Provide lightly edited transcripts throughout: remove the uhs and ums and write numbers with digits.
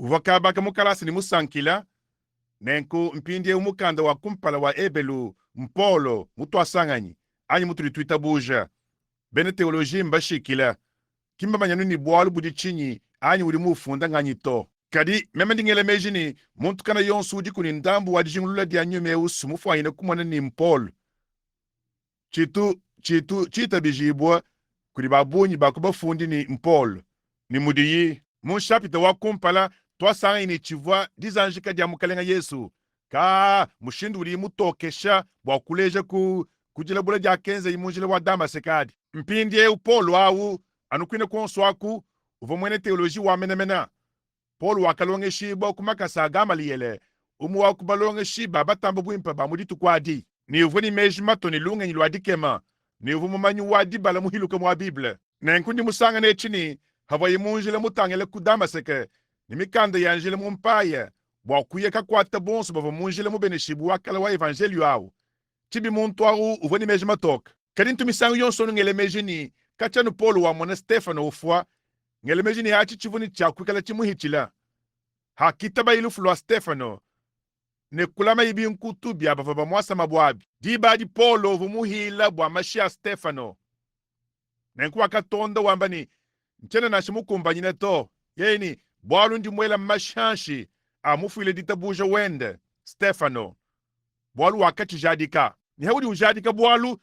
Wakabaka mukalasi ni musankila nenku mpindie umukanda wa kumpala wa ebelu mpolo mutwasanganyi anyi mutulitwita buja bene teoloji mbashikila kimba manyanu ni bwalu budi chinyi anyi uri mufunda nganyi to kadi meme ndingele mejini muntu kana yonsu udi kuni ndambu wadi jingulula di anyume usu mufu ayine kumwana ni mpolo chita bijibwa kuri babunyi bakuba fundi ni mpolo ni mudiyi munshapita wa kumpala twasanga ini chivwa dizanjika dia mukalenga Yesu ka mushindu uri mutokesha bwakuleja kujila bula dia kenze imunjile wa Damasekadi mpindie upolo awu anukwine konswaku uvo mwene teoloji wa menemena Paul wakalonge shiba kumakasa Gamaliyele umu wa kubalonge shiba batambo bwimpa bamuditu kwadi ni uvo ni mejimato ni lunga ni lwadikema ni uvo mumanyu wadi bala muhiluka mwa Bible na nkundi musanga nechini hava imunjile mutangele ku Damaseke ni mikanda yanjile mumpaya bwakuye kakwata bonso bava munjile mubeneshibu wakala wa evangelio awu chibi muntu awu uvo ni mejimatoka kadintu misangu yonso ngele mejini kachanu Paul wa mwana Stefano ufwa ngele mejini hachi chivuni chakwikala chimuhichila hakitaba ilufu lwa Stefano ne kulama ibi nkutubya bava bamwasa mabwabi dibadi Paulo vumuhila bwa mashia Stefano nenkuwa katonda wambani mchena nashimukumbanyine to yeni bwalu ndi mwela mashanshi amufuile ditabuja wende Stefano bwalu wakati jadika ni haudi ujadika bwalu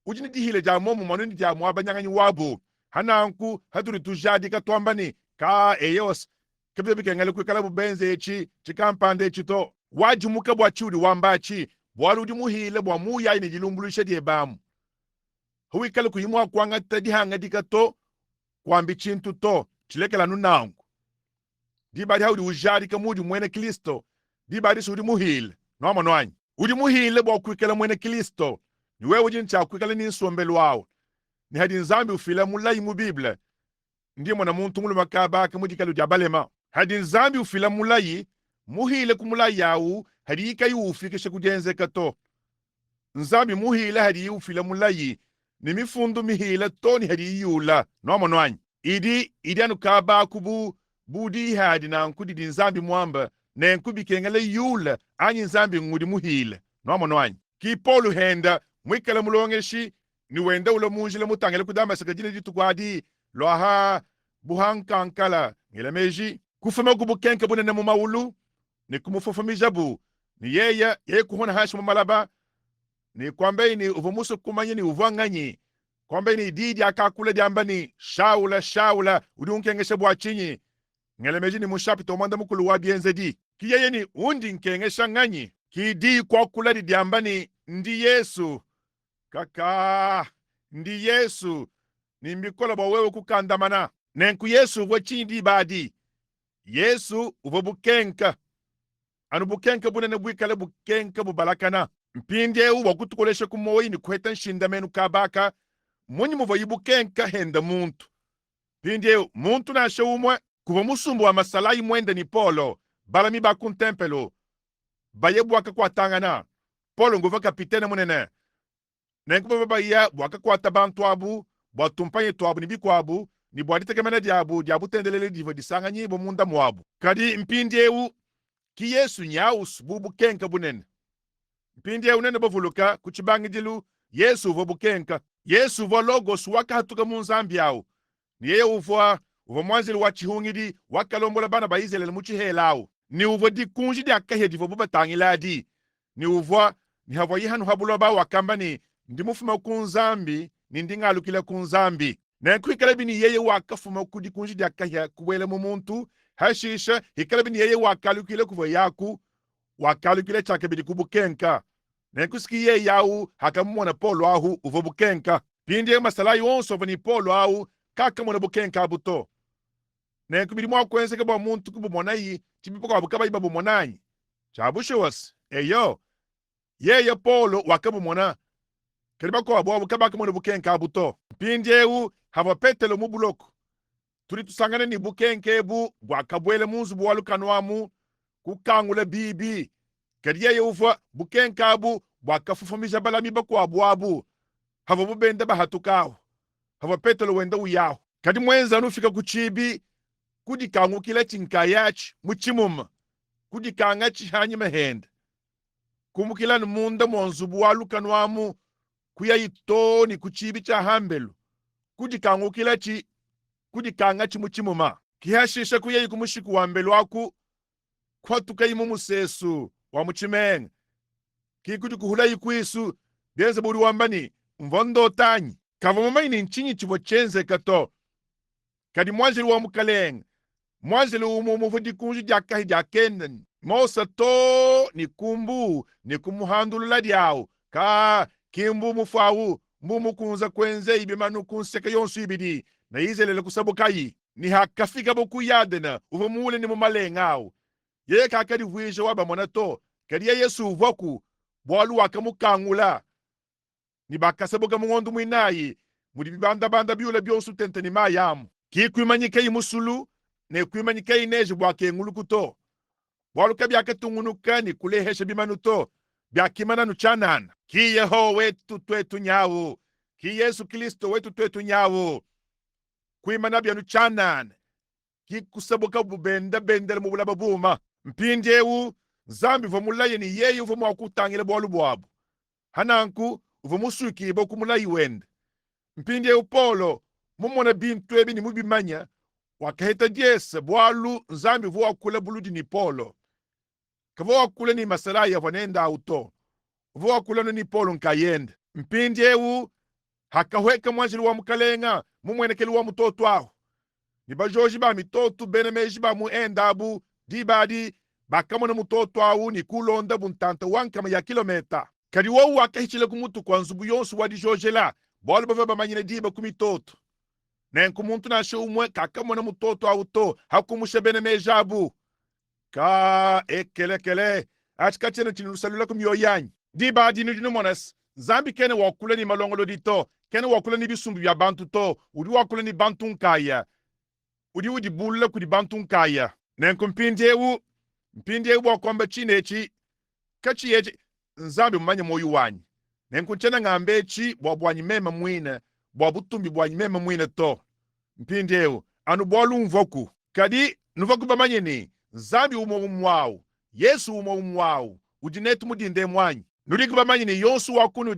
ujini dihile ja momu manuni ja mwabanyanganyi wabu hananku haturi tujadika twambani ka eyos kabebe kengale kwikala bubenze echi chikampande chito wajumuka bwa chudi wambachi bwalu di muhile bwa muya ine jilumbuluisha die bamu huwikale kuyimwa kwanga tadi hanga dikato kwambi chintu to chilekela nunangu dibadi haudi ujadika mudi mwene Kristo dibadi sudi muhile noma nwanyi udi muhile bwa kwikala mwene Kristo niwe ujini cha kwikala ni nsombelu wawo ni hadi nzambi ufila mulayi mu Bible ndiye mwana muntu ngulu makabaka mudikalu diabalema hadi nzambi ufila mulayi muhile kumulayi yawu hadi yika yu ufikisha kujenzeka to nzambi muhile hadi ufila mulayi ni mifundu mihile to ni hadi yula noma nwanyi idi anu kabaku budi hadi na nkudi di nzambi mwamba na nkubi kengele yula anyi nzambi ngudi muhile noma nwanyi ki Polu henda mwikala mulongeshi ni wenda ulo munjile mutangele ku Damaseke jile ditu kwadi loha buhankankala ngele meji kufama kubukenke bunene mu maulu ni kumufufamija bu ni yeye kuhona hashi mu malaba ni kwambe ni uvomusu kumanye ni uvanganyi kwambe ni didi akakule diambani shaula udunkengeshe bwa chinyi ngele meji ni mushapito omanda mukulu wa bienzedi ki yeye ni undi nkengesha nganyi ki di kwa kula di diambani ndi Yesu kaka ndi Yesu ni mbikola bwa wewe kukandamana nenku Yesu uvo chindi badi Yesu uvo bukenka anu bukenka bunene bwikale bukenka bubalakana mpinde uwa kutukolesha kumoyi ni kweta nshindamenu kabaka munyi muvo yibukenka henda muntu pinde muntu nashe umwe kuva musumbu wa masalayi mwende ni Polo balami bakuntempelo bayebwaka kwatangana Polo nguva kapitene munene nenkuba babaiya bwakakwata bantu abu bwatumpanye twabu ni bikwabu ni bwaditekemene diabu tendelele divo disanga nyibo munda mwabu kadi mpindiewu ki Yesu nyausu bubu kenka bunene mpindiewu nene bovuluka kuchibangi dilu Yesu uvo bukenka Yesu uvo logos waka hatuka munzambi yawu ni yeye uvo mwanzili wa chihungidi wakalombola bana ba Israeli muchihelawu ni uvo dikunji diakahe divo bubatangiladi ni uvo ni havo yihanu habulo ba wakambani ndimufuma kunzambi nindingalukile kunzambi nenkwikalabi ni yeye wakafuma kudikunji diakahya kuwele mu muntu hashisha hikalabi ni yeye wakalukile kuva yaku wakalukile chakebidi kubukenka nenkusiki yeye yawu hakamumona Polo ahu uvo bukenka pindie masalayi wonso vani Polo ahu kakamona bukenka abuto nenkubidi mwakwenzeke bwa muntu kubumonayi chibipoka wabukaba iba bumonayi chabushiwas eyo yeye Polo wakabumona kaliba ko abo bukabaka mo bukenka abuto pindiewu hava petelo mu buloko turi tusangane ni bukenke bu gwakabwele munzu bwalukanwamu kukangula bibi kadiye yuva bukenka abu bwakafufumija balami bako abu hava bubende bahatukawo hava petelo wenda uyawo kadi mwenza nufika kuchibi kudi kangu kila chinkayachi muchimuma kudi kanga chihanyi mahenda kumukila munda monzubu walukanwamu kuya itoni kuchibi cha hambelu kudi kangu kila kudi kanga chimuchimuma kihashisha kuya ikumushiku wambelu waku kwatuka imu musesu wa muchimenga kikudi kuhula ikwisu denze buri wambani mvondo tanyi kavamama ini nchinyi chivo chenze kato kadi mwanjeli wa mukalenga mwanjeli umumu vudi kunju jakahi jakenden mosa to ni kumbu ni kumuhandulula diao ka kimbu mufawu mbumu kunza kwenze ibimanu kunseka yonsu ibidi na izelele kusabukayi ni hakafika boku yadena uvumule ni mumalengao ye kakadi vwije waba monato kadi ya Yesu uvoku bwalu wakamukangula ni bakasabuka mungondu mwinayi mudi banda byula byonsu tenteni mayamu kikwimanyika imusulu ne kwimanyika ineje bwake ngulukuto bwalu kabyakatungunuka ni kulehesha bimanuto byakimana nuchanana ki Yeho wetu twetu nyawo ki Yesu Kristo wetu twetu nyawo kwimana byanu chanana ki kusabuka bubenda bendele mu bulaba buma mpindewu zambi vomulaye ni yeye uvomu wakutangile bwalu bwabu hananku uvomusuki boku mulayi wende mpindewu Polo mumona bintu ebi ni mubimanya wakaheta dyese bwalu nzambi vo wakula buludi ni Polo kavo wakula ni masalaya vanenda auto vo wakula no ni Polo nkayende mpindewu hakahweka mwanjili wa mukalenga mumwenekeli wa mutoto aho ni bajoji ba mitoto benemeji ba muendabu dibadi bakamona mutoto awu ni kulonda buntanta wankama ya kilometa kadi wowu wakahichile kumutu kwa nzubu yonsu wadi jojela bwalu bava bamanyine diba kumitoto nenku muntu nashe umwe kakamona mutoto awu to hakumushe benemeji abu ka ekelekele achikachene chinusalula kumyo yanyi dibadi nudino monas zambi kene wakula ni malongolo dito kene wakula ni bisumbu bya bantu to udi wakula ni bantu nkaya udi bulla kudi bantu nkaya nenku mpindewu wakwamba chinechi kachi yechi nzambi mumanye moyu wanyi nenku nchena ng'ambechi bwabwanyi mema mwine bwabutumbi bwanyi mema mwine to mpindewu anu bwalu mvoku kadi nuvoku bamanye ni nzambi umo umwawu Yesu umo umwawu udinetu mudinde mwanyi nuliku bamanye ni yonsu wakunu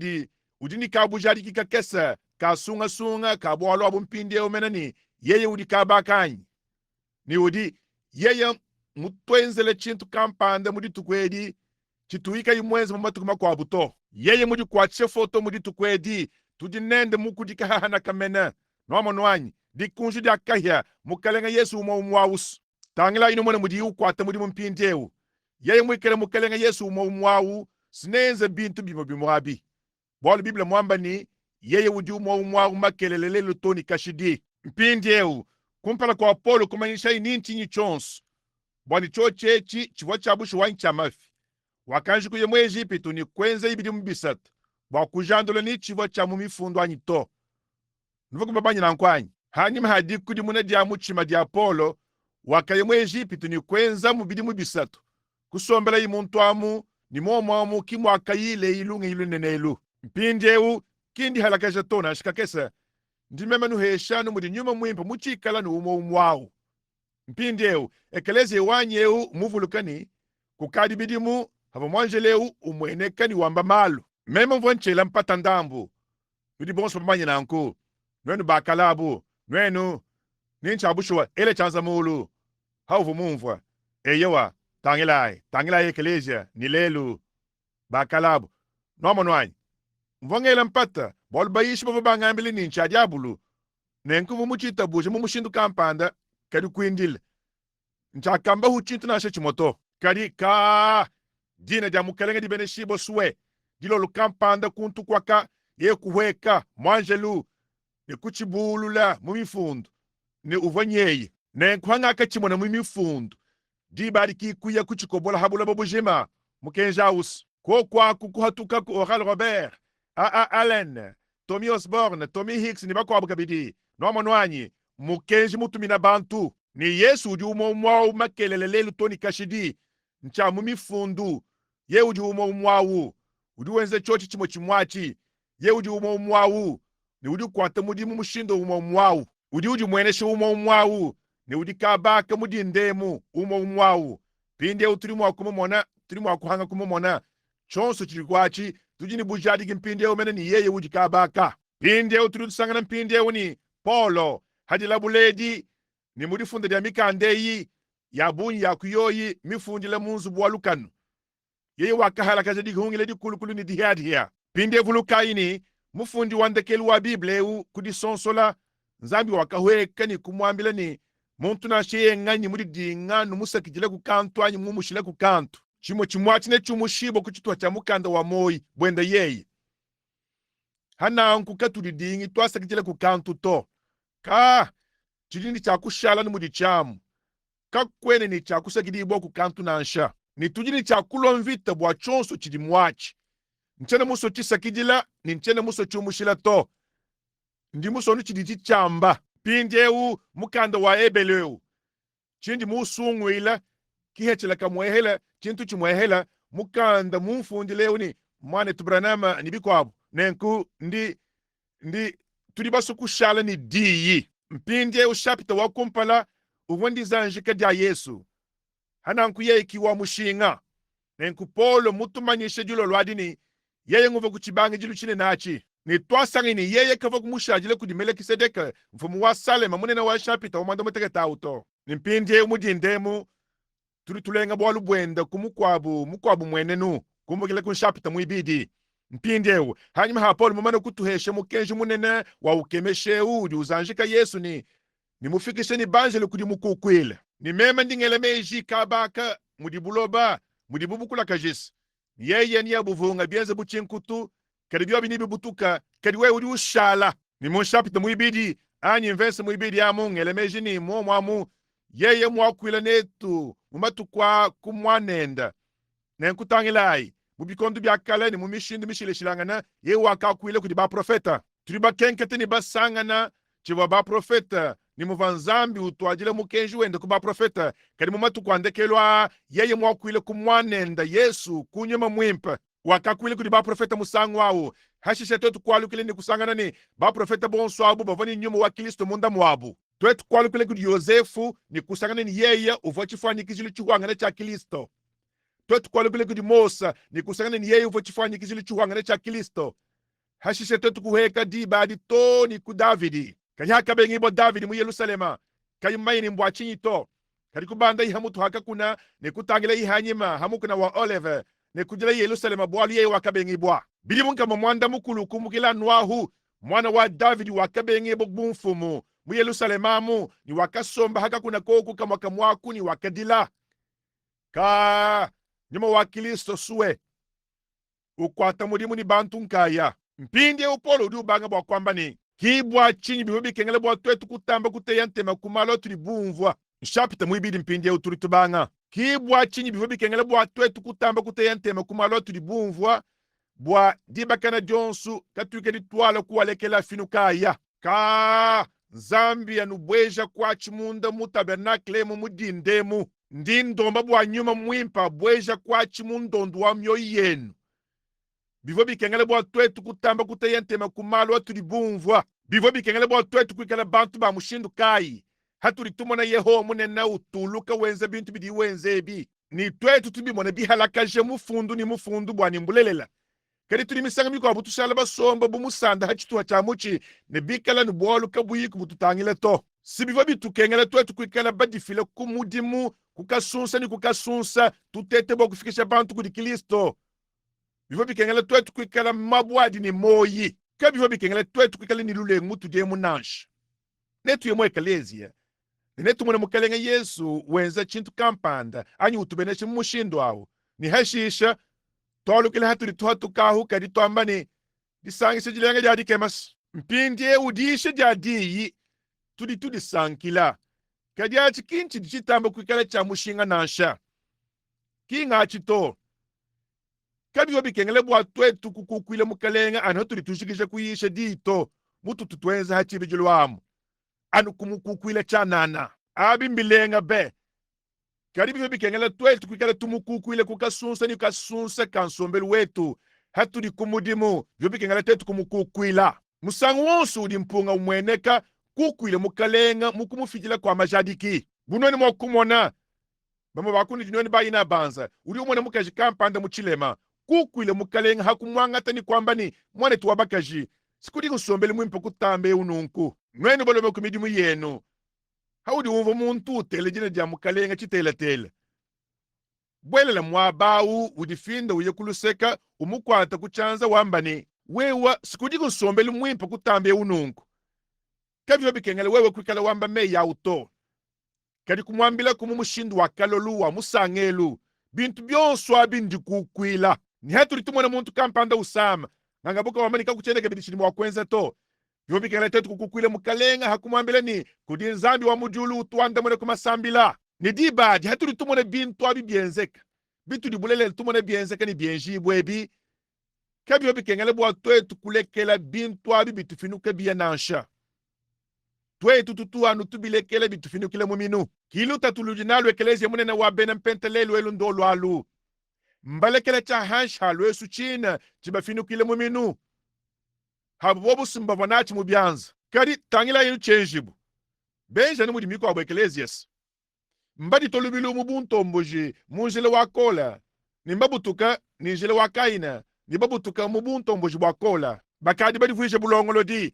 udi ni kabujari kikakesa kasunga ka bwalu abu mpindewu menani yeye udi kabakanyi ni udi yeye mutwenzele chintu kampanda mudi tukwedi chituika imwenzi mumatuku makwabuto yeye mudi kwache foto mudi tukwedi tudinende mukudika hahana kamena nomonwanyi dikunju diakahya mukalenga Yesu umo umwawus tangila ino mwana mudi ukwata mudi mumpindewu yeye mwikele mukalenga Yesu umo umwawu sinenze bintu bimwabi bwala Biblia mwamba ni yeye udi umo umwawu makelelele lutoni kashidi mpindewu kumpala kwa Apolo kumanyisha ininchi nyi chonsu bwani chochechi chiwa chabushu wanyi chamafi wakanji kuye mu Egyptu ni kwenze ibidi mubisatu bwakujandula ni chiwa cha mumifundu anyi to nuvuku babanyi na nkwanyi hanyuma hadi kudi muna dia muchima dia Apolo wakaye mu Egyptu ni kwenza mubidi mubisatu kusombela imuntu amu ni momwamu kimu akayile ilunga ilunenelu mpindewu kindi halakaja tona shikakesa ndimema nuheshanu mudi nyuma mwimpa muchikala nu umo umwawu mpindewu ekeleze wanyewu muvulukani kukadi bidimu hava mwanjeleu umwenekani wamba malu mema mvonchela mpata ndambu yudi bonso pamanye nanku nwenu bakalabu nwenu nincha abushwa ele chanza mulu hauvu mumvwa eyewa tangilai ekelezia nilelu bakalabu nomonwanyi mvongela mpata bolu bayishi bava bangambili nincha adiabulu nenkuvu muchita buje mumushindu kampanda kadi kuindile nchakamba huchintu nashe chimoto kadi ka dina dia mukalenga di beneshibo suwe dilo lukampanda kuntu kwaka ye kuhweka mwanjelu ni kuchibulula mumifundu ni uvanyeye ne nkwanga kachimona mumifundu di bari kikuya kuchikobola habula babujima mukenjaus ko kwaku kuhatuka ku Oral Robert Allen Tommy Osborne Tommy Hicks ni bakwabuka bidi nomonwanyi mukenji mutumina bantu ni Yesu udi umo umwawu makelelele lutoni kashidi ncha mumifundu ye udi umo umwawu udi wenze chochi chimo chimwachi ye udi umo umwawu ni udi kwata mudi mumushindo umo umwawu udi mweneshe umo umwawu ni udikabaka mudindemu umo umwawu pinde utulimwa kumumona tulimwa kuhanga kumumona chonso chilikwachi tujini bujadi kimpinde umene ni yeye udikabaka pinde utulusangana mpinde uni Paulo hadi labuledi ni mudifunda dia mikandeyi ya bunyi ya kuyoyi mifundile munzu bwalukanu yeye wakahala kazadi hungile di kulukulu ni dihadhiya pinde vulukaini mufundi wandekeli wa bibleu kudisonsola nzambi wakahweka ni kumwambila ni muntu na sheye ngani muri dinga numusakijile kukantu anyi mumushile kukantu chimo chimwachi ne chumushibo kuchitwa cha mukanda wa moyi bwenda yeye hana nkukatuli dingi twasakijile kukantu to ka chilindi chakushala ni mudi chamu kakwene ni chakusakidibwa kukantu nansha ni tujini chakulomvita bwa chonso chili mwachi nchene muso chisakidila ni nchene muso chumushila to ndi muso nu chidi chichamba pindeu mukanda wa ebeleu chindi musungwila kihechela kamwehela chintu chimwehela mukanda mumfundileu ni mwane tubranama ni bikwabu nenku ndi tulibaso kushala ni diyi mpindeu shapita wakumpala uvondi zanjika dia Yesu hananku yeye kiwa mushinga nenku Paulo mutumanyishe julo lwadini yeye nguva kuchibange jilu chine nachi ni twasangi ni yeye kava kumushajile kudi Melekisedeka mfumu wa Salema munena wa shapita umanda mutegeta auto ni mpindie umudindemu tulenga bwalu bwenda mukwabu mwenenu kumbukile kunshapita muibidi mpindeu hanyuma ha Paulo mumana kutuheshe mukenji munene wa ukemeshe udi uzanjika Yesu ni mufikishe ni banjele kudi mukukwile ni mema ndingele meji kabaka mudibuloba mudibubukula kajisi yeye ni abuvunga bienze buchinkutu kadi byo binibi butuka kadi we udi ushala ni munshapita muibidi anyi mvense muibidi amu ngele meji ni mwamu yeye mwakwila netu mumatu kwa kumwanenda nenkutangilai mubikondu byakala ni mumishindu mishileshilangana ye wakakwile kudi ba profeta tuli bakenkete ni basangana chiwa ba profeta ni muvanzambi utwajile mukenji wende kuba profeta kadi mumatu kwandekelwa yeye mwakwile kumwanenda Yesu kunyuma mwimpa wakakwile kudi ba profeta musangu wawu hashishe twetu kwalukile ni kusangana ni ba profeta bonso abu bavani nyuma wa Kristo munda mwabu twetu kwalukile kudi Yosefu ni kusangana ni yeye uvochifanyikizili chihuangane cha Kristo twetu kwalukile kudi Mosa ni kusangana ni yeye uvochifanyikizili chihuangane cha Kristo hashishe twetu kuheka dibadi to ni ku Davidi kaya hakabengi bo Davidi mu Yerusalema kaya maini mbwa chinyito kadi kubanda ihamutu haka kuna ni kutangile ihanyima hamukuna wa Olive ni kujila Yerusalema bwalu yeye wakabengi bwa bili munka mwanda mukulu kumukila nwahu mwana wa Davidi wakabengi bo bumfumu mu Yerusalema mu ni wakasomba haka kuna koku kama kamwaku ni wakadila ka nyuma wa Kristo suwe ukwata mudimu ni bantu nkaya mpinde upolo udi ubanga bwa kwamba ni kibwa chinyi bihobi kengele bwa twetu kutamba kuteyantema kumalo tuli bumvwa nshapita muibidi mpinde uturi tubanga kibwa chinyi bihobi kengele bwa twetu kutamba kuteyantema kumalo tuli bumvwa bwa dibakana jonsu katuike ditwala kuwalekela finukaya ka Zambia nubweja kwa chimunda mu tabernakle mu mudindemu ndindomba bwa nyuma mwimpa bweja kwa chimundondu wa myoyi yenu bivo bikengele bwa twetu kutamba kuteyantema kumalo atuli bumvwa bivo bikengele bwa twetu kwikala bantu ba mushindu kai hatuli tumona yeho munena utuluka wenze bintu bidi wenze ebi ni twetu tubimona bihalakaje mufundu ni mufundu bwa nimbulelela kadi tuli misanga miko abutushala basomba bumusanda hachitu hachamuchi ne bikala ni bwolu kabuyiku bututangile to sibivo bitukengele twetu kwikala badifile kumudimu kukasunsa ni kukasunsa tutete bwa kufikisha bantu kudi Kristo bivo bikengele twetu kwikala mabwadi ni moyi ka bivo bikengele twetu kwikala ni lule mutu de munanshi netu yemwe kalezia netu mwana mukalenga Yesu wenza chintu kampanda anyi utubeneshe mushindo awo ni hashisha tolu kile haturi tuhatu kahu kadi twambani disangi sejilenga jadi kemas mpindie udishe jadi tudi sankila kadi achi kinchi dichitamba kwikala cha mushinga nansha kinga chito kadi yobi kengele bwa twetu kukukwile mukalenga anu tuli tushikishe kuyishe dito mutu tutwenza hachibi julwamu anu kumukukwile chanana abi mbilenga be kadi biyo bikengele twetu kwikala tumukukwile kukasunsa ni kasunsa kansombelu wetu hatuli kumudimu biyo bikengele tetu kumukukwila musangu wonsu udi mpunga umweneka kukwile mukalenga mukumufitila kwa majadiki bunoni mwakumona bamo bakuni jinoni bayina banza uri umona mukaji kampanda muchilema kukwile mukalenga hakumwangatani kwamba ni mwane tuwabakaji sikudi kusombele mwimpa kutambe ununku mwenu balobe kumidimu yenu haudi umva muntu utele jina dia mukalenga chitelatela bwelela mwabawu udifinda uye kuluseka umukwata kuchanza wambani wewa sikudi kusombele mwimpa kutambe ununku kavyo bikengele wewe kwikala wamba me yauto kadi kumwambila kumumushindu wa kalolu wa musangelu bintu byonswa bindi kukwila ni haturi tumona muntu kampanda usama ngangabuka wamanika kuchendeka bidishini mwakwenza to vyo bikengele tetu kukukwila mukalenga hakumwambila ni kudi nzambi wa mujulu utuanda mwene kumasambila ni dibadi haturi tumona bintu abi bienzeka bintu dibulele tumona bienzeka ni bienjibwebi kavyo bikengele bwa twetu kulekela bintu abi bitufinuke bianansha twetu tutuanu tubilekele bitufinukile muminu kilu tatulujinalu ekelezi munene wa bena mpentelelu elu ndolu alu mbalekele cha hansha alu esu china chibafinukile muminu habobu simbavanachi mubyanza kadi tangila yelu chenjibu benja ni mudi miko abo ekelezi yes mbadi tolubilu mubunto mbuji munjile wakola nimbabutuka ninjile wakaina nibabutuka mubunto mbuji wakola bakadi badi vuije bulongolo di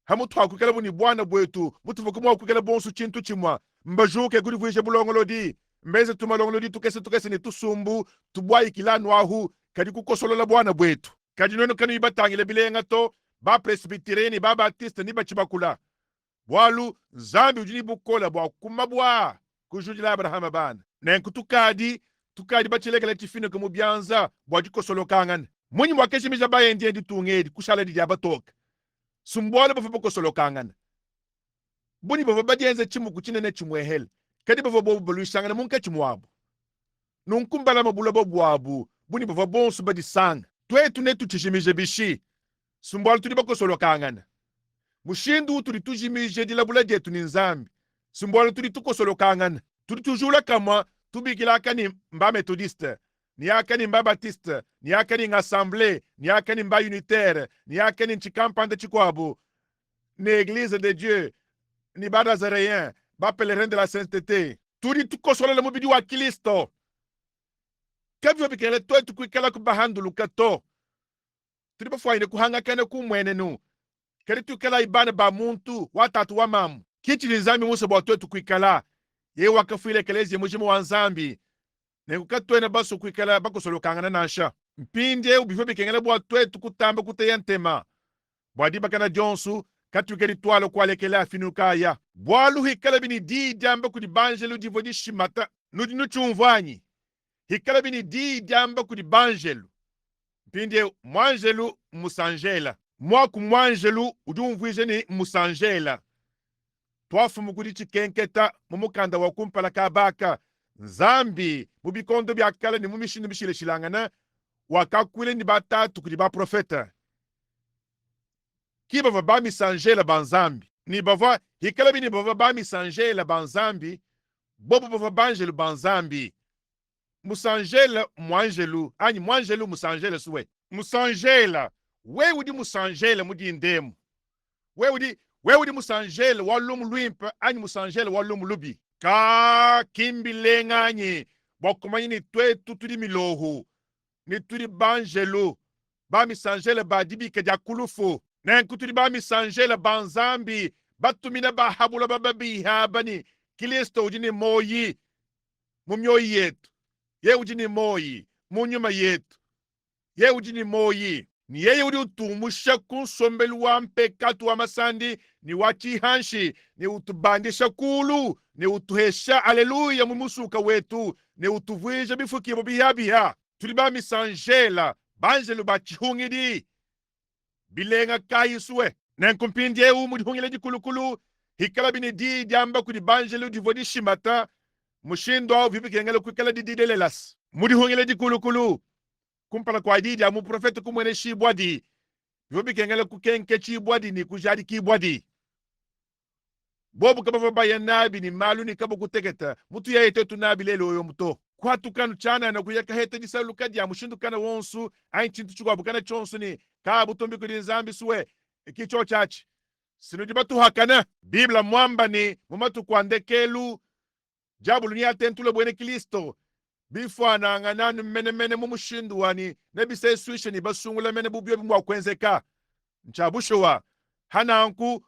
hamutu hakukela buni bwana bwetu mutu kumwa kukela bonsu chintu chimwa mbajuke kuri vuije bulongolo di mbeze tumalongolo di tukese ni tusumbu tubwai kilanu ahu kadi kukosolola bwana bwetu kadi nono kanu ibatangile bilenga to ba presbyteriani ba baptiste ni bachibakula bwalu zambi ujini bukola bwa kumabwa kujujila abrahama bana nenkutukadi tukadi bachilekela tifino kumubyanza bwa jikosolokangan munyi mwakeshimija bayendi ndi tungedi kushala di abatoka sumbole bafo bokosolokangana buni bafo badienze chimu kuchinene chimwehele kadi bafo bobulusangana munka chimwabo nunkumbala mabula bobwabu buni bafo bonsu badisanga twetu netu chishimije bishi sumbole tuli bokosolokangana mushindu tuli tujimije dilabula jetu ni nzambi sumbole tuli tukosolokangana tuli tujula kama tubikila kani mba methodiste ni akani mba baptiste ni akani assemblée ni akani mba unitaire ni akani nchikampande chikwabu ni église de Dieu ni ba nazaréen ba pèlerin de la sainteté turi tukosolela mubidi wa Kristo kavyo bikele to tukwikala kubahandulu kato turi bafwaine kuhanga kana kumwenenu kali tukala ibana ba muntu watatu wa mamu kichi nzambi musa bwa to tukwikala ye wakafile kelezi mujimu wa nzambi nekukatwena baso kwikala bakosolokangana nasha mpinde ubifo bikengele bwa twetu kutamba kuteyantema bwadiba kana jonsu katwikeli twalo kwalekela afinukaya bwalu hikala bini di jamba kudi banjelu divodi shimata nudi nuchumvanyi hikala bini di jamba kudi banjelu mpinde mwanjelu musanjela mwaku mwanjelu udumvwije ni musanjela twafu mukudi chikenketa mumukanda wakumpala kabaka nzambi mubikondo byakala ni mumishindu bishile shilangana wakakwile ni batatu kudi ba profeta ki bava bamisanjela banzambi ni bava hikala bini bava bamisanjela banzambi bobo bava banjelu banzambi musanjela mwanjelu ani mwanjelu musanjela suwe musanjela we udi musanjela mudi ndemu we udi musanjela walumu lwimpa ani musanjela walumu lubi ka kimbilenganye bokumanyi ni twetu tuli milohu ni tuli banjelu bamisanjela badibike dia kulufu nenkutuli bamisanjela banzambi batumina bahabula bababihabani Kristo ujini moyi mumyoyi yetu ye ujini moyi munyuma yetu ye ujini moyi ni yeye udi utumusha kunsombeli wa mpekatu wa masandi ni wachihanshi ni utubandisha kulu ni utuhesha aleluya mumusuka wetu ni utuvwija bifukibo bihabiha tuli bamisanjela banjelu bachihungidi bilenga kayiswe nenkumpindie umudihungile dikulukulu hikala bini di jamba kudi banjelu divodi shimata mushindo vibikengele kwikala dididelelas mudihungile dikulukulu kumpala kwa didi amu profeta kumwene shibwadi vibikengele kukenke chibwadi ni kujadi kibwadi bobu kaba baya nabi ni malu ni kaba kuteketa mutu ya etetu nabi lelo yo muto kwatu kanu chana na kuyaka hete di salu kadi amushindu kana wonsu ain chintu chukwa bukana chonsu ni ka butombi kudi nzambi suwe kicho chachi sinu dibatu hakana bibla mwamba ni mumatu kwandekelu jabulu ni atentule bwene Kristo bifwana ngananu mene mumushindu wani nebise swishe ni basungula mene bubyo bimwa kwenzeka nchabushowa hananku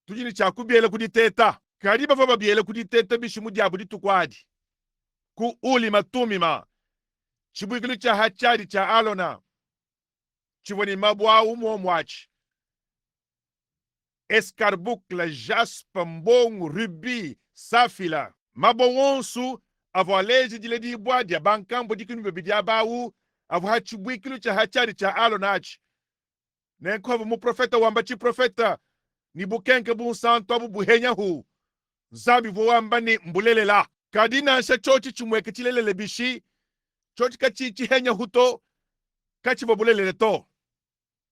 tujini chakubyele kuditeta kadi bava babyele kuditeta bishimu diabu ditukwadi ku uli matumima chibwikilu cha hachadi cha alona chivoni mabwa umo mwachi escarbukla jaspa mbongu rubi safila mabo wonsu avo aleji dile di bwadi ya bankambo dikinu bebi di abawu avo hachibwikilu cha hachadi cha alona achi nenkovu mu profeta wamba chi profeta ni bukenke bu santo abu buhenya hu zabi vo wamba ni mbulelela kadina sha chochi chumweke chilelele bishi chochi kachichi henya huto kachi bobulelele to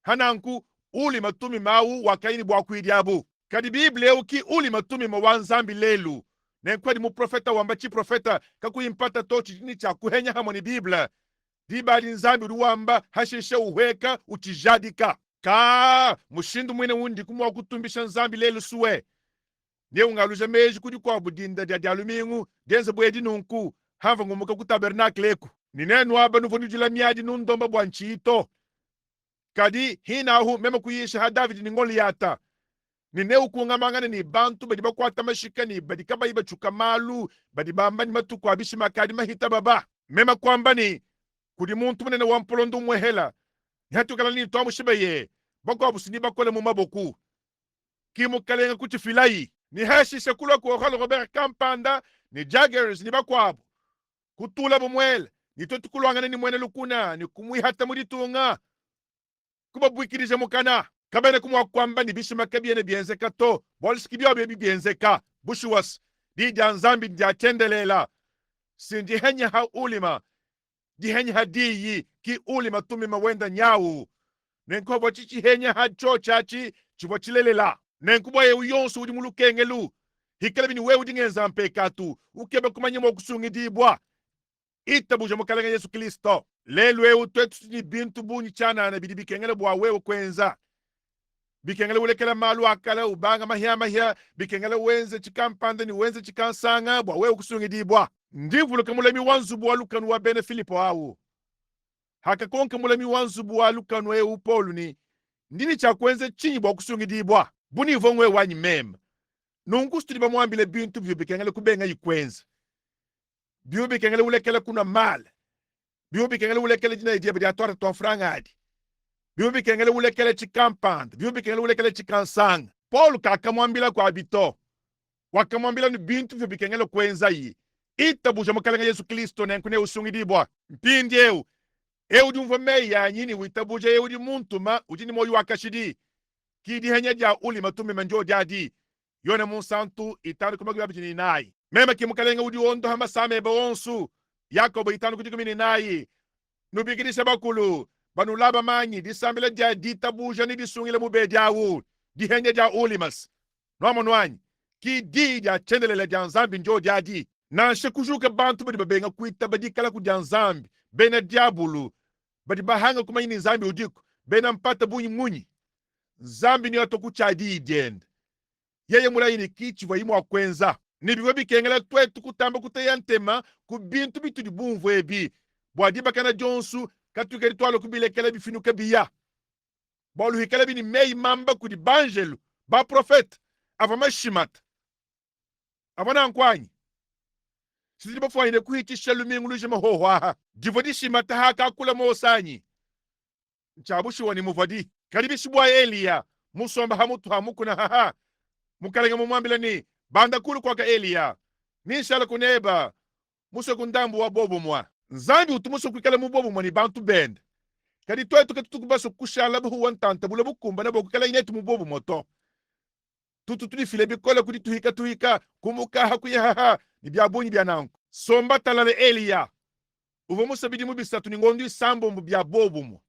hananku uli matumi mau wakaini bwa kuidiabu kadi biblia uki uli matumi mawanzambi lelu nenkwadi mu profeta wamba chi profeta kakuimpata tochi ni cha kuhenya hamoni biblia dibali nzambi ruwamba hashishe uhweka uchijadika ka mushindu mwene wundi kumwa kutumbisha nzambi lelu suwe ne ungaluja meji kudi kwa budinda dia dialumingu denze bwedi nunku hava ngumuka ku tabernacle eku ninenu aba nuvoni jula miadi nundomba bwanchito kadi hina hu mema kuyisha ha David ni Goliata nineu kungamangana ni bantu badi bakwata mashika ni badi kaba iba chukamalu badi bamba ni matuku abishi makadi mahita baba mema kwamba ni kudi muntu munene wampolondu mwehela nihatukala ni tomu shibaye bako abusini bakole mu maboku kimu kalenga kuti filai ni hashisha kula ku holo Robert Kampanda ni Jaggers ni bakwabo kutula bumwele ni totukulwangana ni mwene lukuna ni kumwi hata muditunga kuba bwikirije mukana kabene kumwa kwamba ni bishima kabiene bienzeka to bolski byo bebi bienzeka bushuwas di janzambi di atendelela sindi henya ha ulima di henya hadiyi ki ulima tumi mawenda nyawu nenkobo chichi henya ha chochachi chibochilelela nenkubo ye uyonsu udi mulukengelu hikele bini wewe dingenza mpekatu ukebe kumanyimo kusungi dibwa itabuja mukalenga Yesu Kristo lelu ewu twetu ni bintu bunyi chana na bidi bikengele bwa wewe kwenza bikengele ulekela malu akala ubanga mahia bikengele wenze chikampande ni wenze chikansanga bwa wewe kusungi dibwa ndivu lukamulemi wanzu bwa lukanu wa bene Filipo awu haka konke mulemi wanzu bwa lukanu ewu Polu ni ndini cha kwenze chinyi bwa kusungi dibwa buni vongwe wanyi mema nungu studi ba mwambile bintu byo bikengele kubenga yikwenza byo bikengele ulekela kuna mal byo bikengele ulekela jina idea bya twara ton frangadi byo bikengele ulekela chikampand byo bikengele ulekela chikansanga Paul kakamwambila kwa abito wakamwambila ni bintu byo bikengele kwenza yi itabuja mukalenga Yesu Kristo nenkune usungidibwa mpindi eu di mvome ya nyini witabuja eu di muntuma ujini moyo wakashidi kidi henya ja uli matume manjo jadi yone munsantu itanu kumagwa bijini nai mema kimukalenga udi ondo hama same bonsu Yakobo itanu kujikumi nai nubikirisha bakulu banulaba manyi disambile ja ditabuja ni disungile mube jawu di henya ja ulimas nomo nwanyi kidi ja chendelele ja nzambi njo jadi na shekujuka bantu badi babenga kuita badi kala ku ja nzambi bena diabulu badi bahanga kumayini nzambi udiku bena mpata bunyi munyi nzambi ni watoku chadi idend yeye mulayini kichi vayimu akwenza nibiwe bikengela twetu kutamba kutayantema kubintu bitu di bumvu ebi bwadi bakana jonsu katukeri twalo kubilekela bifinuka biya bolu hikala bini mei mamba kudi banjelu ba profet avama shimat avana nkwanyi sidi bafwanyine kuhikisha lumingu luje mahohwaha divodi shimata haka kula mosanyi nchabushi wani muvodi karibishi bwa Eliya musomba hamutu hamukuna haha mukalenga mumwambila ni banda kulu kwaka Eliya nishala kuneba muso kundambu wa bobo mwa nzambi utumuso kwikala mubobo mwa ni bantu bend kadi twetu katutukubaso kushala buhu wantanta bula bukumba na boku kala inetu mubobo moto tututuli file bikola kudi tuhika kumuka hakuya haha ni byabunyi byananku somba talale Eliya uvo musabidi mubisatu ni ngondu isambo mu byabobo mwa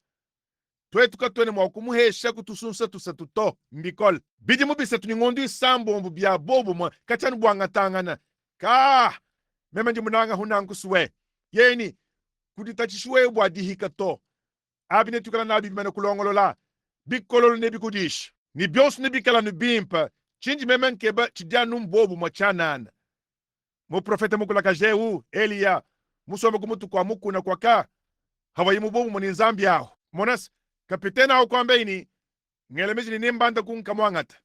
twetu katwene mwa kumuhesha kutusunsa tusatuto mbikol bidi mubisatu ni ngondu isambo mu byabobo mwa kachanu bwangatangana ka mema ndi munanga hunanku suwe yeni kuditachishwe bwa dihika to abine tukala na bimana kulongolola bikololo ne bikudish ni byonso ni bikala ni bimpa chinji meme nkeba chidia numbobu mwachanana mu profeta mukulaka jeu Eliya musoma kumutu kwa mukuna kwa ka hawayi mubobu muni nzambi aho monas kapitena aho kwamba ini ngelemeji ni nimbanda kunkamwangata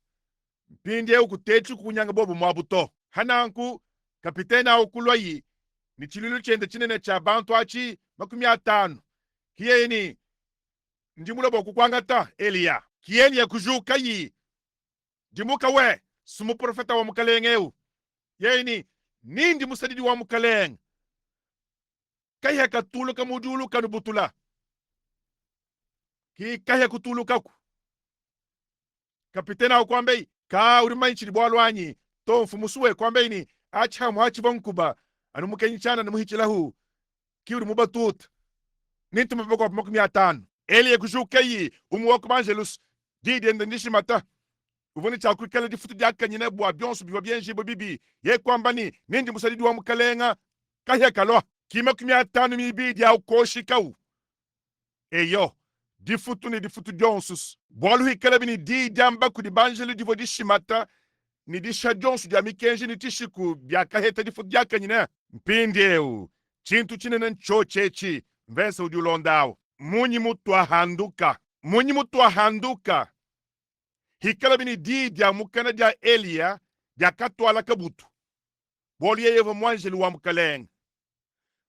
mpindi eu kutechu kunyanga bobu mwabuto hananku kapitena aho kulwayi ni chililu chende chinene cha bantu achi 50 kiyeni ndimula boku kwangata Eliya kiyeni ya kujuka yi dimuka we sumu profeta wa mukalengeu yeni nindi musadidi wa mukaleng kaya katulu kamudulu kanubutula ki kaya kutulu kaku kapitena au kwambei ka urimanchi libwalwanyi to mfumusuwe kwambei ni acha mwachi bonkuba anu mukenyichana namuhichilahu ki uri mubatut nintu maboko 500 Eliya kujuka yi umuwako bangelus didi endendishi mata uvoni chaku kala di futu diaka nyine bwa byonsu biwa byenji bibi ye kwamba ni nindi musadidi wa mukalenga kaya kalwa kima 500 mibidi au koshikau eyo di futu dyonsus bolu hikala bini di jamba ku di banjelu di vodi shimata ni di shadjonsu di amikenji ni tishiku biaka heta di futu diaka nyine mpindeu chintu chinene nchochechi mvensa udi ulondao munyi mutu ahanduka hikala bini di dia mukana dia Eliya dia katwala kabutu bolu yeyevo mwanjelu wa mukaleng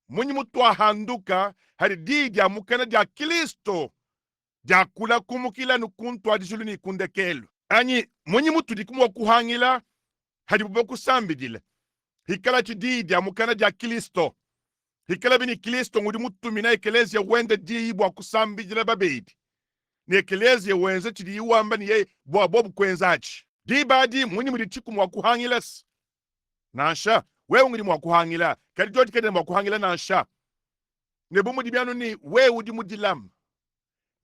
munyi mutu ahanduka hari di dia mukana dia Kristo dia kula kumukila nukuntu adijulu ni kundekelu anyi munyi mutu dikumwa kuhangila hari bubo kusambidile hikala chidi dia mukana dia Kristo hikala bini Kristo ngudi mutu mina ekelezia wende di ibwa kusambidile babedi ni ekelezia wenze chidi iwamba ni ye bwa bobu kwenzachi di badi munyi mudi chikumwa kuhangilas nansha wewe ngudi mwa kuhangila kadi jodi kede mwa kuhangila nansha nebu mudi bianu ni wewe udi mudilam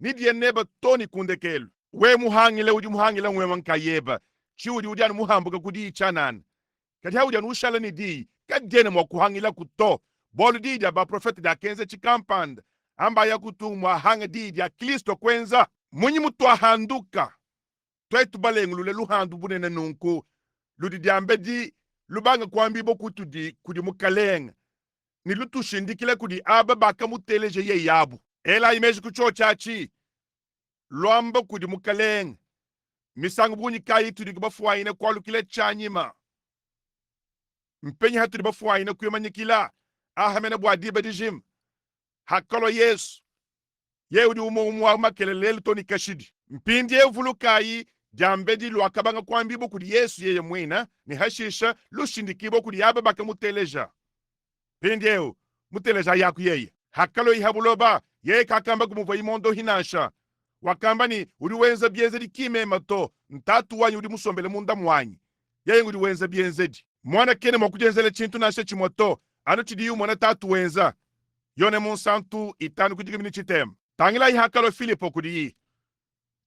nidi neba toni kundekelu we muhangile udi muhangila ngwe mankayeba chi udi anu muhambuka kudi chanan kadi ha udi anu ushala ni di kadi dene mwa kuhangila kuto bolu di dia ba profeta da kenze chikampand amba ya kutumwa hanga di dia Kristo kwenza munyi mutu ahanduka twetu balengulule luhandu bunene nunku ludi diambe di lubanga kwambi bokutu di kudi mukalenga ni lutushindikile kudi aba bakamuteleje ye yabu ela imeji kucho chachi lwamba kudi mukalenga misangu bunyi kayi tudi kubafuaine kwalu kile chanyima mpenyi hatu di bafuaine kuyamanyikila ahamene bwa diba dijim hakolo Yesu yeudi umo makelelelu toni kashidi mpindi evulu kayi jambe di lwakabanga kwambi bokudi Yesu yeye mwina ni hashisha lushindikibo kudi aba bakamuteleja pindi eu muteleja yaku yeye hakalo ihabuloba yeye kakamba kumuva imondo hinasha wakamba ni uri wenza bienzedi kime mato ntatu wanyi uri musombele munda mwanyi yeye uri wenza bienzedi mwana kene mwakujenzele chintu nashe chimoto anu chidiyu mwana tatu wenza yone monsantu itanu kudigimini chitem tangila ihakalo Filipo kudiyi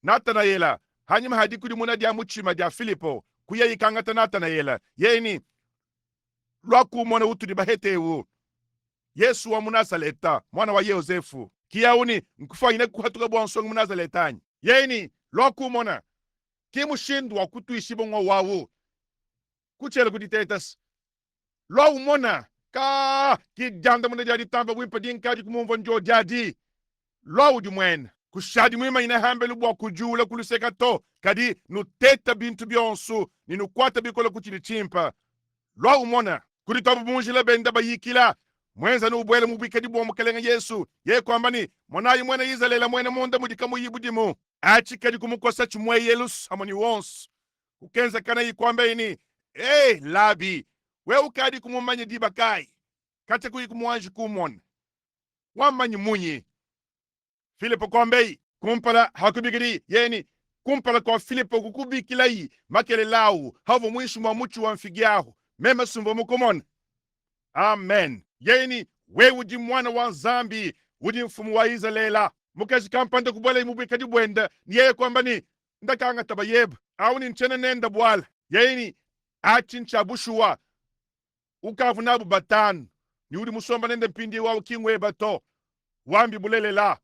Natanayela hanyuma hadi kudi muna dia muchima dia Filipo kuya ikangata Natanayela yeni lwaku mwana utu di bahetewu Yesu wa Munazaleta mwana wa Yosefu kiyauni nkufanyine kuhatuka bwansonga Munazaletani yeni lwaku mwana kimushindu wa kutu ishibongo wawu kuchele kuditetas lwawu mwana ka kijanda muna jadi tamba wimpa dinkadi kumumva njo jadi lwawu di mwena kushadi mwima ina hambelu bwa kujula kuluseka to kadi nuteta bintu byonsu ni nukwata bikola kuchili chimpa lwawu mwana kudi tobu munjila benda bayikila mwenza nubwele mubikadi bwa mukalenga Yesu ye kwamba ni mwanayi mwena izalela mwena munda mudikamu yibudimu achi kadi kumukosa chumwe yelus hamoni wonsu kukenza kana yi kwamba ini labi we ukadi kumumanya dibakai kata kuyi kumuanji kumona wamanyi munyi Filipo kwambei kumpala hakubigiri yeni kumpala kwa Filipo kukubikila yi makele lau havo mwishu mwa muchu wa mfigiahu mema sumbo mukomona amen yeni we udi mwana wa nzambi udi mfumu wa Izalela mukazi kampanda kubwala imubikadi bwenda ni yeye kwamba ni ndakanga tabayeba au ni nchene nenda bwala yeni achincha bushuwa ukavu nabu batanu ni udi musomba nende mpindi wa kingwe bato wambi bulelela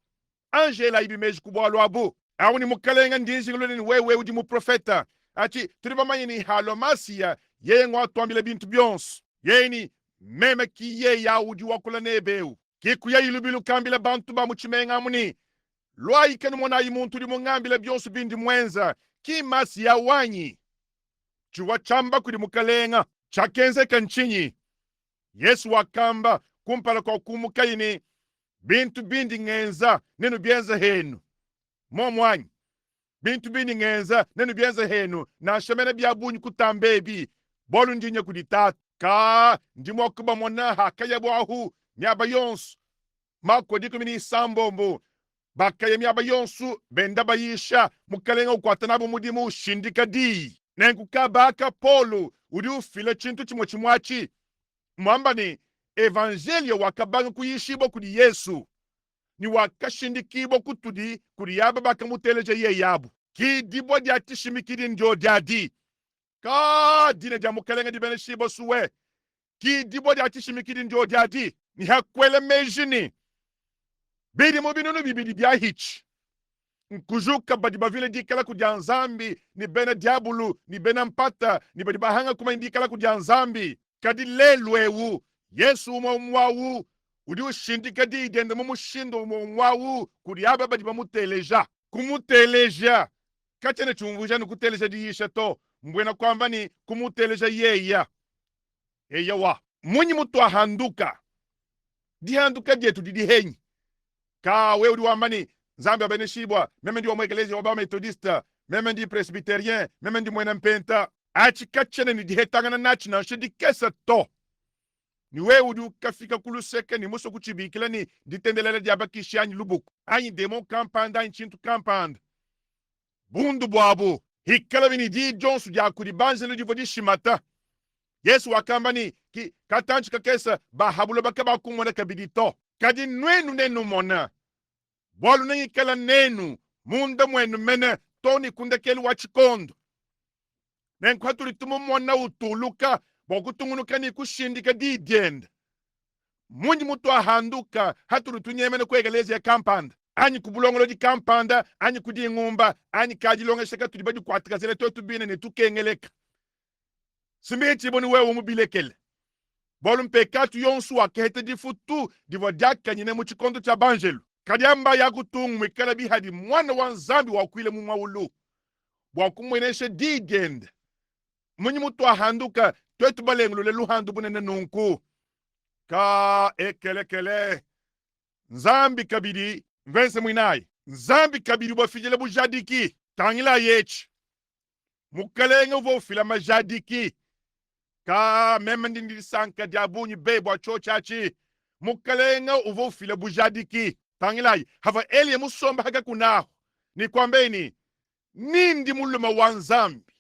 Angela ibimeji kubwalwa abu au ni mukalenga ndinzi nguloni ni wewe udi mu profeta achi tuli bamanyi ni halo masia yeye ngo atwambile bintu byonso yeye ni meme ki ye ya udi wakula nebeu kiku ya ilubilu kambile bantu ba muchimenga muni lwai kenu mona imuntu di mungambile byonso bindi mwenza ki masi ya wanyi chuwa chamba kudi mukalenga chakenze kanchinyi Yesu wakamba kumpala kwa kumukaini bintu bindi ngenza nenu byenza henu momwanyi bintu bindi ngenza nenu byenza henu na shemene byabunyi kutambebi bolu ndinye kuditatu ka ndimo kuba mona hakaya bwahu nyaba yonsu mako dikumini sambombo bakaya myaba yonsu benda bayisha mukalenga ukwatanabo mudimu shindika di nenkukabaka polo udi ufile chintu chimwe chimwachi mwamba ni evangelio wakabanga kuyishibo kudi Yesu ni wakashindikibo kutudi kudi yaba bakamuteleje ye yabu ki dibo diati shimikidi njo diadi ka dine jamukalenga di beneshibo suwe ki dibo diati shimikidi njo diadi ni hakwele mejini bidi mubinunu bibidi bia hich nkujuka badi bavile dikala kudia nzambi ni bena diabulu ni bena mpata ni badi bahanga kuma indikala kudia nzambi kadi lelwewu Yesu umwawu udi ushindika di idende mumushindo umwawu kudi aba badi bamuteleja kumuteleja kachene chumvuja ni kuteleja di yishato mbwena kwamba ni kumuteleja yeya eya wa munyi mutu ahanduka dihanduka dietu di henyi ka we udi wambani nzambi abeneshibwa meme ndi wa mwekelezi wa metodista meme ndi presbyterien meme ndi mwena mpenta achi kachene ni dihetangana nachi na shedi kesa to ni we udi ukafika kuluseke ni muso kuchibikila ni ditendelele diabakisha anyi lubuku anyi demo kampanda anyi chintu kampanda bundu bwabu hikala bini di jonsu diakudi banzelu di vodi shimata Yesu wakamba ni ki katanchi kakesa bahabula bakaba kumona kabidito kadi nwenu nenu mona bolu nengi kala nenu munda mwenu mene toni kundekeli wachikondo nenkwatuli tumu mona utuluka bokutungunuka ni kushindika didienda munyi mutu ahanduka hatulu tunyemene kwegelezi ya kampanda anyi kubulongolo di kampanda anyi kudi ngumba anyi kajilongesheka tulibadi kwatikazele totubine ni tukengeleka simeti boni wewe umubilekele bolu mpekatu yonsu wakehete di futu divodiaka nyine muchikondo cha banjelu kadiamba yakutungwe kala bihadi mwana wa nzambi wakwile mu mawulu bwakumweneshe digend munyi mutu ahanduka twetu balengulule luhandu bunene nunku ka ekelekele nzambi kabidi mvense mwinayi nzambi kabidi bwafijele bujadiki tangila yechi mukalenge uvofila majadiki ka meme ndindi sanka diabunyi bebo achochachi mukalenge uvofila bujadiki tangilai hava elie musomba haka kunaho ni kwambeni nindi muluma wa nzambi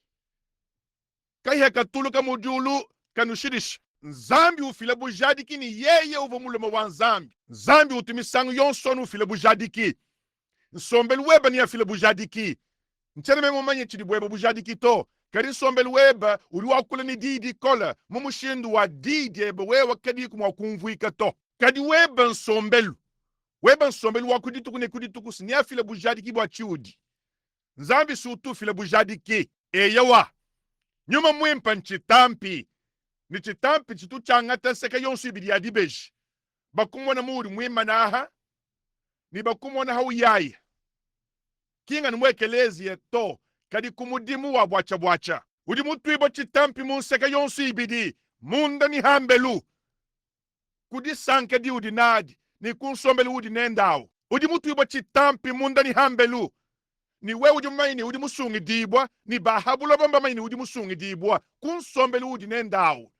kai haka tuluka mujulu kanushirish nzambi ufile bujadiki ni yeye uvo muluma wa nzambi nzambi utimisangu yonsonu ufile bujadiki nsombel weba ni afile bujadiki nchene memo manye chidi bweba bujadiki to kari nsombel weba uri wakula ni didi kola mumushindu wa didi ebe wewa kadi kumwa kumvuika to kadi weba nsombelu weba nsombelu wakudituku ne kudituku sini afile bujadiki bwa chiudi nzambi sutu file bujadiki eyawa nyuma mwimpa nchitampi ni chitampi chitu changata seka yonsu ibidi adibeji bakumona muri mwima naha ni bakumona hau yaya kinga nimwekelezi yeto kadi kumudimu wa bwacha bwacha udi mutu ibo chitampi munseka yonsu ibidi munda ni hambelu kudi sanke di udi nadi ni kunsombelu udi nendao udi mutu ibo chitampi munda ni hambelu ni we udi maini udi musungi dibwa ni bahabula bamba maini udi musungi dibwa kunsombelu udi nendao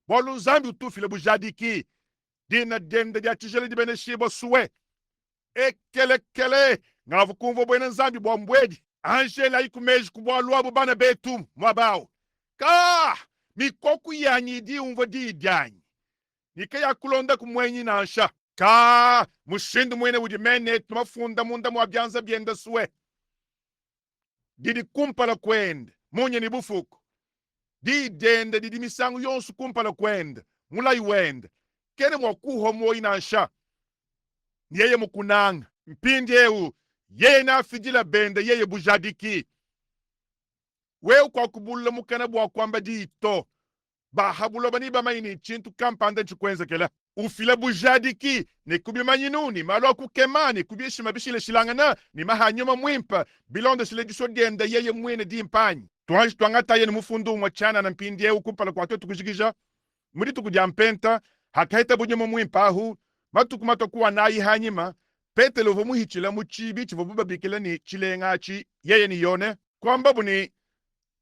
bolu nzambi utufile bujadiki dina dende dia tijele di beneshibo suwe ekelekele ngavu kumvo bwena nzambi bwa mbwedi angela ikumeji kubwa luabu bana betu mwabao ka mikoku yanyi di umvo di idyanyi nikaya kulonda kumwenyi nansha ka mushindu mwene udi mene tumafunda munda mwabyanza byenda suwe didi kumpala kwende munye ni bufuku di dende didi misangu yonsu kumpala kwende mulai wende kene mwakuho mwoyi nansha niyeye mukunanga mpindi ewu yeye na fijila bende yeye bujadiki we kwa kubula mukana bwa kwamba dito bahabulo bani bamaini chintu kampanda chikwenzekela ufila bujadiki ni kubi manyinuni malo kukemani kubi shima bishile shilangana ni mahanyuma mwimpa bilonda shile disogenda yeye mwene dimpanyi tuhanshi twangata yene mufundu mwachana na mpindi yeu kupala kwa totu kujikisha muri tukujampenta hakaita bunyuma mwimpa ahu matukumata kuwa nayi hanyima pete lovo muhichila muchibi chivo bubabikila ni chilengachi yeye ni yone kwamba buni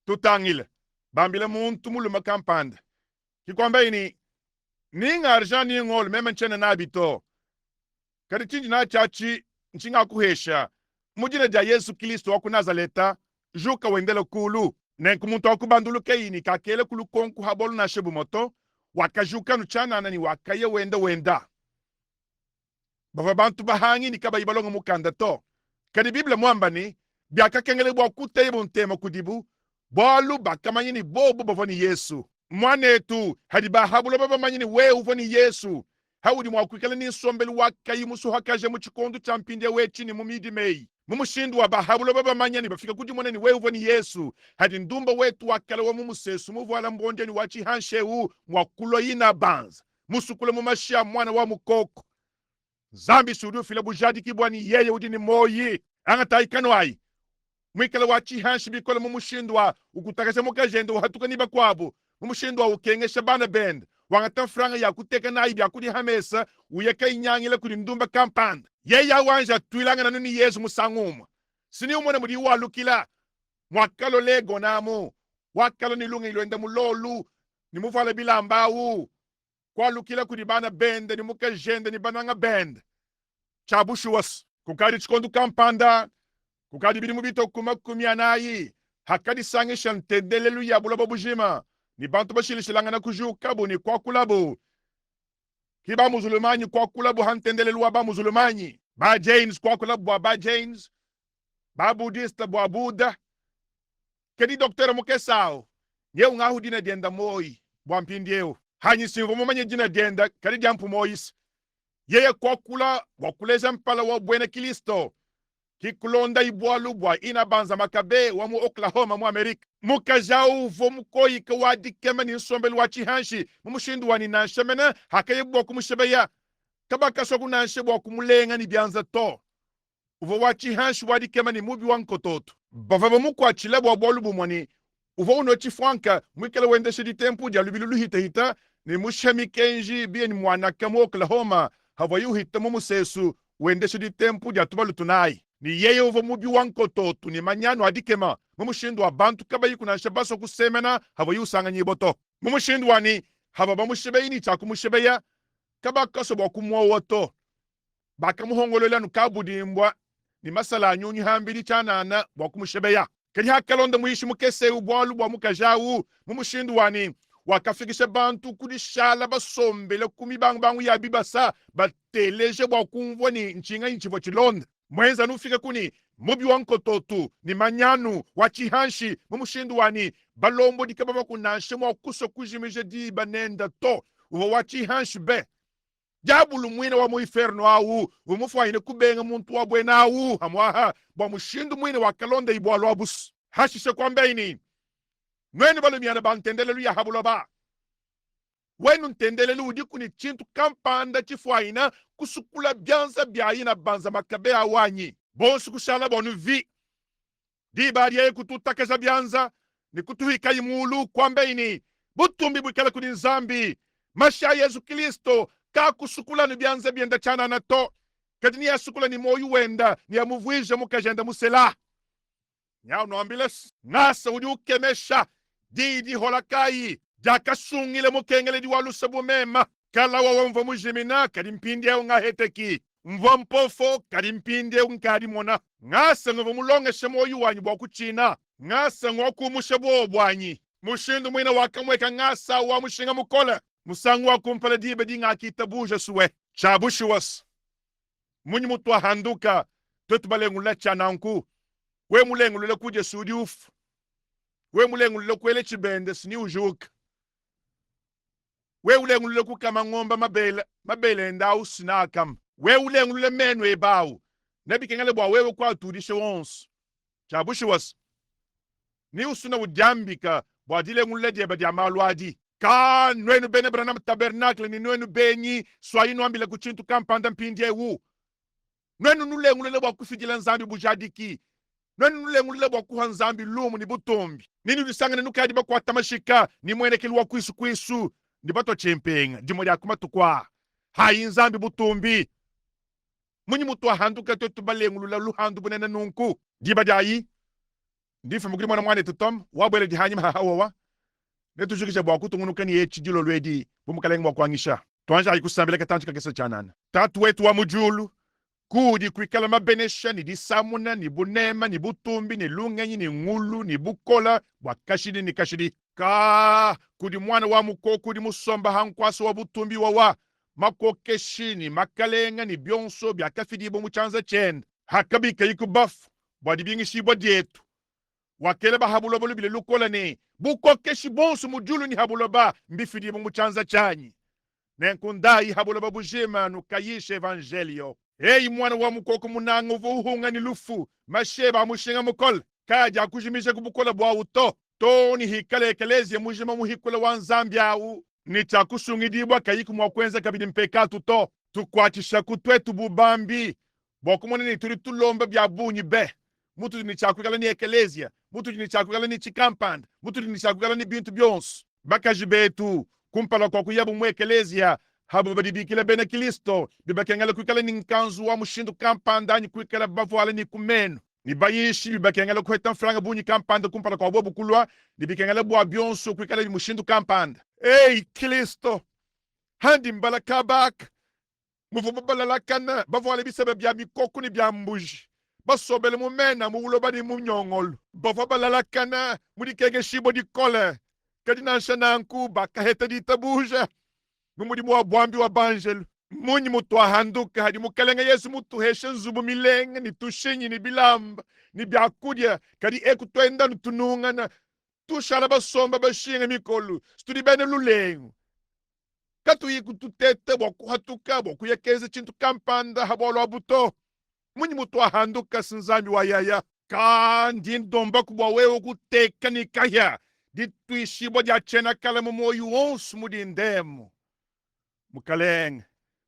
tutangile bambile muntu muluma kampanda kikwamba ini ninga arjani ngol meme nchene na bito kadi chinji na chachi nchinga kuhesha mujine ja Yesu Kristo wa ku Nazareta juka wendele kulu nenkumuntu wa kubandulu keini kakele kulu konku habolu na shebu moto wakajuka nuchana nani wakaye wenda bava bantu bahangi ni kaba ibalongo mukanda to kadi Biblia mwamba ni biaka kengele bwa kuteye ntema kudibu bolu bakamanyini bobo bavoni Yesu mwanetu hadi bahabulo baba manyini we uvoni Yesu hawudi mwakwikala ni sombeli wakayi musu hakaje muchikondo cha mpinde wechini mumidi mei mumushindu wa bahabulo baba manyani bafika kuti mwaneni we uvoni Yesu hadi ndumba wetu wakala wa mumusesu muvuala mbondeni wachi hansheu mwakulo yina banza musukule mumashia mwana wa mukoko zambi shudu fila bujadi kibwani yeye udini moyi angataikano ai mwikala wachi hanshi bikola mumushindwa ukutakasha mukajendo wahatukaniba kwabo mumushindwa ukengesha bana bend wangata franga ya kuteka na ibi akudi hamesa uyeka inyangile kudi ndumba kampanda yeye awanja tuilanga na nuni Yesu musanguma sini umone mudi walukila mwakalo lego namo wakalo nilunga iloenda mulolu ni mufala bilambawu kwa lukila kudi bana bend ni mukajende ni bananga bend chabushu was kukadi chikondu kampanda kukadi bidi mubito kumakumia nayi hakadi sangisha ntendelelu ya bulaba bujima ni bantu bashilishilanga na kujuka bo ni kwa kulabo kiba muzulumanyi kwa kulabo hantendelelu wa ba muzulumanyi ba James kwa kulabo ba James ba Buddhista bo Buddha kedi doktora mukesao yeu ngahu dina denda moi bo mpindieu hanyi sinvo momanye dina denda kadi jampu mois yeye kwa kula wakuleza mpala wa bwene Kristo kikulonda ibwalu bwa ina banza makabe wa mu Oklahoma mu Amerika mukajau vo mukoyi ka wadi kema ni sombel wachi hanshi mumushindu wani na shemena hakaye bwa kumushebeya kabaka soku na shebwa kumulenga ni byanza to uvo wachi hanshi wadi kema ni mubi wankototo bava mukwa chile bwa bwalu bumwani uvo uno chifwanka mwikele wende shedi tempu ja lubilu hita ni mushemi kenji bie ni mwana kama Oklahoma havayu hita mumusesu wende shedi tempu ja tubalu tunai ni yeye uvo mubi wankototo ni manyano adikema mumushindu wa bantu kabayi kuna shabaso kusemena hava yusanga nyiboto mumushindu wani hava bamushebeini cha kumushebeya kabaka so bakumwowoto bakamuhongolola nukabudimbwa ni masala nyunyi hambiri chanana bakumushebeya kali hakalonda muishi mukese ubwalu bwa mukajawu mumushindu wani wakafikisha bantu kudishala basombele kumibangbangu ya bibasa bateleje bakumvoni nchinga inchivo chilonda mwenza nufika kuni mubi wankototu ni manyanu wachihanshi mumushindu wani balombo dikababa kunanshe mwakuso kujimije di banenda to uwa wachihanshi be jabulu mwina wa muiferno awu umufu ine kubenga muntu wa bwena awu hamwaha bwa mushindu mwina wakalonda ibwalo abus hashishe kwamba ini mwene balo miyana bantendelelu ya habulo ba wenu ntendelelu udikuni chintu kampanda chifwaina kusukula byanza byayina banza makabe awanyi bonsu kushala bonu vi di bariye kututakeza byanza ni kutuhika imulu kwamba ini butumbi bwikala kuni nzambi masha Yesu Kristo ka kusukula ni byanza byenda chana na to kadini ya sukula ni moyu wenda ni ya muvwije mukajenda musela nyao noambiles ngasa udi ukemesha didi holakai jakasungile mukengele di walu sabu mema kala wa mva mujimina kadi mpindi nga heteki mva mpofo kadi mpindi nkadi mona ngasa ngo mulonga shemo yuwanyi bwa kuchina ngasa ngo kumushe bo bwanyi mushindu mwina wakamweka ngasa wa mushinga mukola musangu wa kumpala dibe di ngakita buja suwe chabushuwas munyi mutwa handuka tutbalengula chananku we mulengulule kuje sudi uf we mulengulule kwele chibende sini ujuka we ulengulule kukama ngomba mabele ndau sinakam we ulengulule menwe bawu nebi kengele bwa wewe kwa tudishe wons chabushi was ni usuna ujambika bwa dile ngulle de badi amalwadi ka nwenu bene branam tabernacle ni nwenu benyi swayinu ambile kuchintu kampanda mpindie wu nwenu nule ngulle bwa kufijila nzambi bujadiki nwenu nule ngulle bwa kuha nzambi lumu ni butombi nini ulisangane nukadi bakwa tamashika ni mwene kilwa kwisu ndi bato chempenga ndimo lya kuma tukwa hayi nzambi butombi munyi mutu ahanduka to balengulula luhandu bunene nunku diba dayi ndife mugri mwana mwane tutom wabwele di hanyima hawa ne tujukisha bwa kutungunu ni echi dilo lwedi bumukaleng mwa kwangisha twanja ayikusambele katanchika kesa chanana tatu wetu wa mujulu kudi kwikala mabenesha ni disamuna ni bunema ni butumbi ni lungenyi ni ngulu ni bukola bwa kashidi ni kashidi ka kudi mwana wa muko kudi musomba hankwaso wa butumbi wa makokeshini makalenga ni byonso byakafidi bo muchanza chen hakabika yikubafu bwadi bingishi bwadietu wakele ba habuloba lubile lukola ne bukokeshi bonso mujulu ni habuloba mbifidi bo muchanza chanyi nenkundai habuloba bujema nukayisha evangelio eyi mwana wa mukoko munango vuhunga ni lufu masheba mushinga mukol kaja kujimisha kubukola bwa uto toni hikale ekelezia mujema muhikola wa nzambi au ni chakusungidibwa kayiku mwakwenza kabidi mpekatu to tukwatisha kutwetu bubambi bokumone ni turi tulomba bya bunyi be mutu ni chakwikala ni ekelezia mutu ni chakwikala ni chikampand mutu ni chakwikala ni bintu byonso bakaji betu kumpala kwa kuyabu mu ekelezia habu badibikila bene Kristo bibakengala kwikala ni nkanzu wa mushindu kampanda ni kwikala bavwala ni kumeno ni bayishi bibakengala kweta mfranga bunyi kampanda kumpala kwa bobu kulwa bibakengala bwa byonso kwikala ni mushindu kampanda Ei Kristo handi mbala kabak muvuba balalakana bavwala bisebe bya mikoko ni bya mbuji basobele mumena muwuloba ni munyongolo bava balalakana mudikenge shibo dikole kadinansha nanku bakaheta ditabuja mumudi mwa bwambi wa banjelu munyi mutu ahanduka hadi mukalenga Yesu mutu heshe nzubu milenge ni tushinyi ni bilamba ni byakudya kadi ekutwenda nutunungana tushala basomba bashinga mikolu studi bene lulengu katuyiku tutete bwakuhatuka bwakuyekeze chintu kampanda habolo abuto munyi mutu ahanduka sinzambi wa yaya kandi ndomba kubwa wewe kuteka ni kaya ditwishibwa dia chena kala moyo wonsu mudindemo mukalenga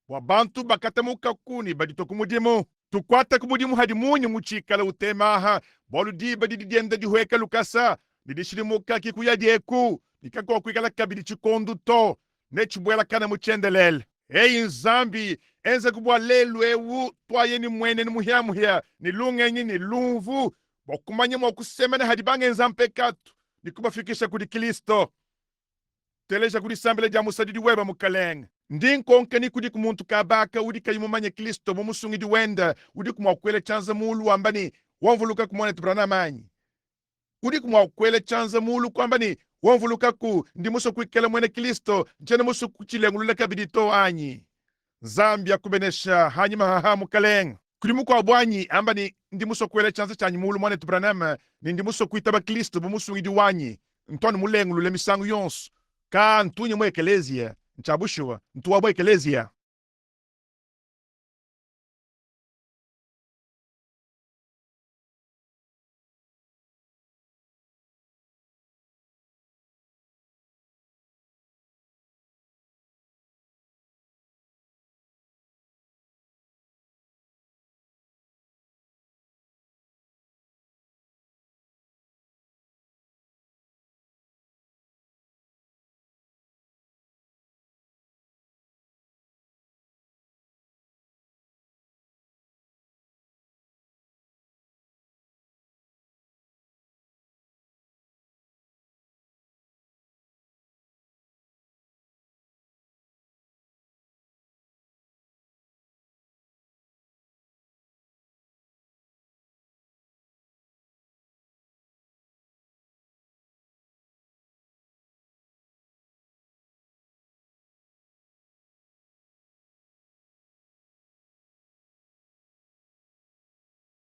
wabantu bakatamuka kuni badito kumudimu tukwata kumudimu hadi munyi muchikala utemaha bolu diba didienda dihweka lukasa didishirimuka kikuya dieku nikakwa kwikala kabidi chikondu to nechibwela kana muchendelele eyi nzambi enza kubwa lelu ewu twaye ni mwene ni muhiamuhia ni lungenyi ni lumvu bokumanya mwakusemana hadi bange nzampekatu nikubafikisha kudi Kristo teleja kudi sambele dia musadidi weba mukalenga ndinkonke ni kudi kumuntu kabaka udi kayimumanye Kristo mumusungi wenda udi kumwakwele chanza mulu ambani wamvuluka kumwane tubrana manyi udi kumwakwele chanza mulu kwambani wamvuluka ku ndi muso kwikela mwene Kristo njene muso kuchilengulula kabidi to anyi Zambia kubenesha hanyima haha mukalenga kudi muko abwanyi ambani ndi muso kwele chanza chanyi mulu mwane tubranama ni ndi muso kuitaba Kristo bumusungi wanyi ntoni mulengulule misangu yonsu ka ntunye mwe ekelezia nchabushwa ntuwabwa ekelezia